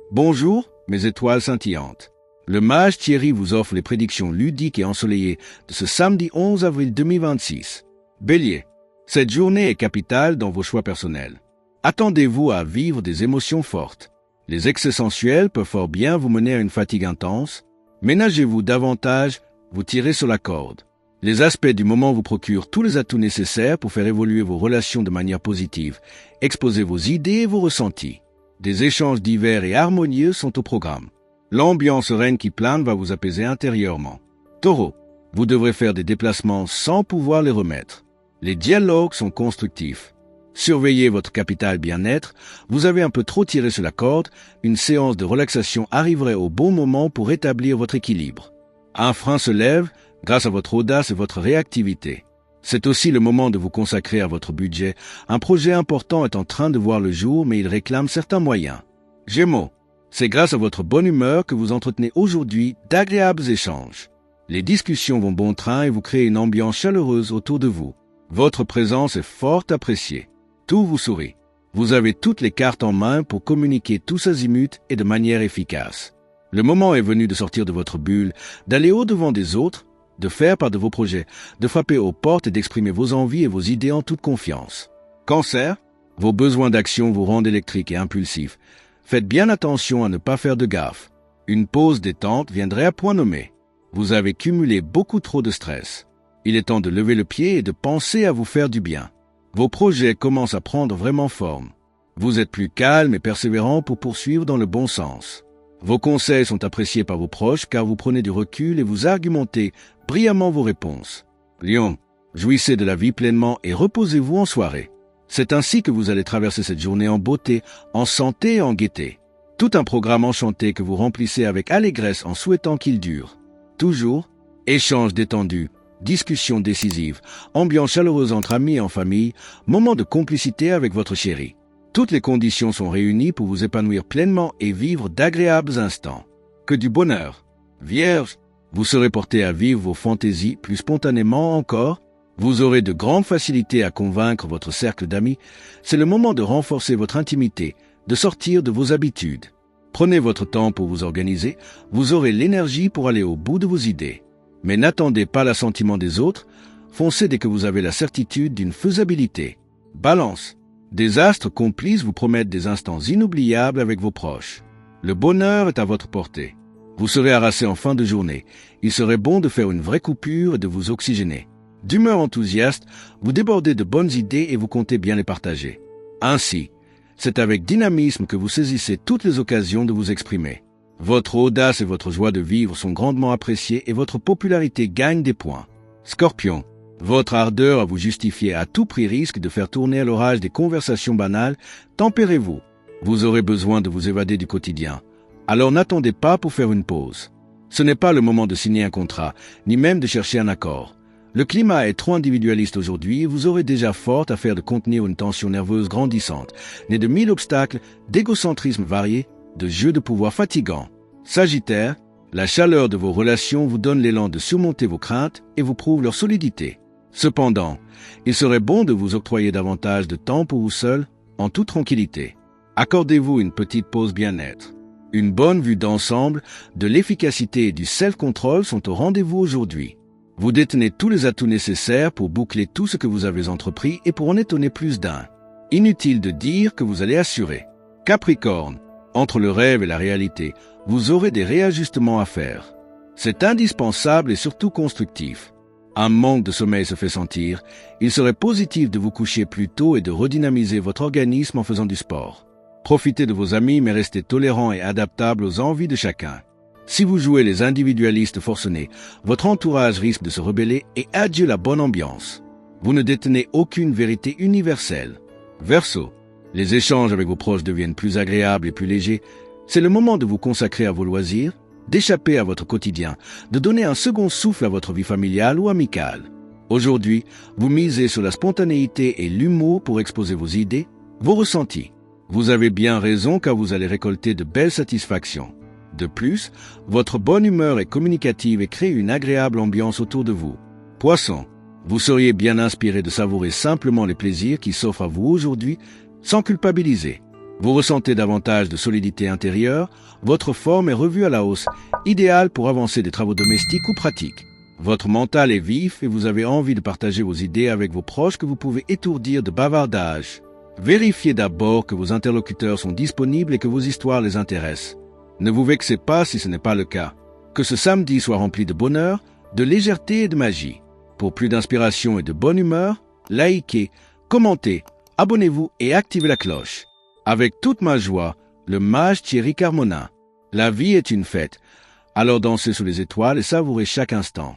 Bonjour, mes étoiles scintillantes. Le mage Thierry vous offre les prédictions ludiques et ensoleillées de ce samedi 11 avril 2026. Bélier, cette journée est capitale dans vos choix personnels. Attendez-vous à vivre des émotions fortes. Les excès sensuels peuvent fort bien vous mener à une fatigue intense. Ménagez-vous davantage, vous tirez sur la corde. Les aspects du moment vous procurent tous les atouts nécessaires pour faire évoluer vos relations de manière positive. Exposez vos idées et vos ressentis. Des échanges divers et harmonieux sont au programme. L'ambiance sereine qui plane va vous apaiser intérieurement. Taureau, vous devrez faire des déplacements sans pouvoir les remettre. Les dialogues sont constructifs. Surveillez votre capital bien-être. Vous avez un peu trop tiré sur la corde. Une séance de relaxation arriverait au bon moment pour rétablir votre équilibre. Un frein se lève grâce à votre audace et votre réactivité. C'est aussi le moment de vous consacrer à votre budget. Un projet important est en train de voir le jour, mais il réclame certains moyens. Gémeaux, c'est grâce à votre bonne humeur que vous entretenez aujourd'hui d'agréables échanges. Les discussions vont bon train et vous créez une ambiance chaleureuse autour de vous. Votre présence est fort appréciée. Tout vous sourit. Vous avez toutes les cartes en main pour communiquer tous azimuts et de manière efficace. Le moment est venu de sortir de votre bulle, d'aller au-devant des autres, de faire part de vos projets, de frapper aux portes et d'exprimer vos envies et vos idées en toute confiance. Cancer, vos besoins d'action vous rendent électrique et impulsif. Faites bien attention à ne pas faire de gaffe. Une pause détente viendrait à point nommé. Vous avez cumulé beaucoup trop de stress. Il est temps de lever le pied et de penser à vous faire du bien. Vos projets commencent à prendre vraiment forme. Vous êtes plus calme et persévérant pour poursuivre dans le bon sens. Vos conseils sont appréciés par vos proches car vous prenez du recul et vous argumentez brillamment vos réponses. Lion, jouissez de la vie pleinement et reposez-vous en soirée. C'est ainsi que vous allez traverser cette journée en beauté, en santé et en gaieté. Tout un programme enchanté que vous remplissez avec allégresse en souhaitant qu'il dure. Toujours, échange détendu, discussion décisive, ambiance chaleureuse entre amis et en famille, moment de complicité avec votre chéri. Toutes les conditions sont réunies pour vous épanouir pleinement et vivre d'agréables instants. Que du bonheur. Vierge, vous serez porté à vivre vos fantaisies plus spontanément encore. Vous aurez de grandes facilités à convaincre votre cercle d'amis. C'est le moment de renforcer votre intimité, de sortir de vos habitudes. Prenez votre temps pour vous organiser. Vous aurez l'énergie pour aller au bout de vos idées. Mais n'attendez pas l'assentiment des autres. Foncez dès que vous avez la certitude d'une faisabilité. Balance. Des astres complices vous promettent des instants inoubliables avec vos proches. Le bonheur est à votre portée. Vous serez harassé en fin de journée. Il serait bon de faire une vraie coupure et de vous oxygéner. D'humeur enthousiaste, vous débordez de bonnes idées et vous comptez bien les partager. Ainsi, c'est avec dynamisme que vous saisissez toutes les occasions de vous exprimer. Votre audace et votre joie de vivre sont grandement appréciées et votre popularité gagne des points. Scorpion, votre ardeur à vous justifier à tout prix risque de faire tourner à l'orage des conversations banales. Tempérez-vous. Vous aurez besoin de vous évader du quotidien. Alors n'attendez pas pour faire une pause. Ce n'est pas le moment de signer un contrat, ni même de chercher un accord. Le climat est trop individualiste aujourd'hui et vous aurez déjà fort à faire de contenir une tension nerveuse grandissante, née de 1000 obstacles, d'égocentrisme varié, de jeux de pouvoir fatigants. Sagittaire, la chaleur de vos relations vous donne l'élan de surmonter vos craintes et vous prouve leur solidité. Cependant, il serait bon de vous octroyer davantage de temps pour vous seul, en toute tranquillité. Accordez-vous une petite pause bien-être. Une bonne vue d'ensemble, de l'efficacité et du self-control sont au rendez-vous aujourd'hui. Vous détenez tous les atouts nécessaires pour boucler tout ce que vous avez entrepris et pour en étonner plus d'un. Inutile de dire que vous allez assurer. Capricorne, entre le rêve et la réalité, vous aurez des réajustements à faire. C'est indispensable et surtout constructif. Un manque de sommeil se fait sentir. Il serait positif de vous coucher plus tôt et de redynamiser votre organisme en faisant du sport. Profitez de vos amis mais restez tolérant et adaptable aux envies de chacun. Si vous jouez les individualistes forcenés, votre entourage risque de se rebeller et adieu la bonne ambiance. Vous ne détenez aucune vérité universelle. Verseau, les échanges avec vos proches deviennent plus agréables et plus légers. C'est le moment de vous consacrer à vos loisirs, d'échapper à votre quotidien, de donner un second souffle à votre vie familiale ou amicale. Aujourd'hui, vous misez sur la spontanéité et l'humour pour exposer vos idées, vos ressentis. Vous avez bien raison car vous allez récolter de belles satisfactions. De plus, votre bonne humeur est communicative et crée une agréable ambiance autour de vous. Poisson, vous seriez bien inspiré de savourer simplement les plaisirs qui s'offrent à vous aujourd'hui sans culpabiliser. Vous ressentez davantage de solidité intérieure, votre forme est revue à la hausse, idéale pour avancer des travaux domestiques ou pratiques. Votre mental est vif et vous avez envie de partager vos idées avec vos proches que vous pouvez étourdir de bavardage. Vérifiez d'abord que vos interlocuteurs sont disponibles et que vos histoires les intéressent. Ne vous vexez pas si ce n'est pas le cas. Que ce samedi soit rempli de bonheur, de légèreté et de magie. Pour plus d'inspiration et de bonne humeur, likez, commentez, abonnez-vous et activez la cloche. Avec toute ma joie, le mage Thierry Carmona. La vie est une fête, alors dansez sous les étoiles et savourez chaque instant.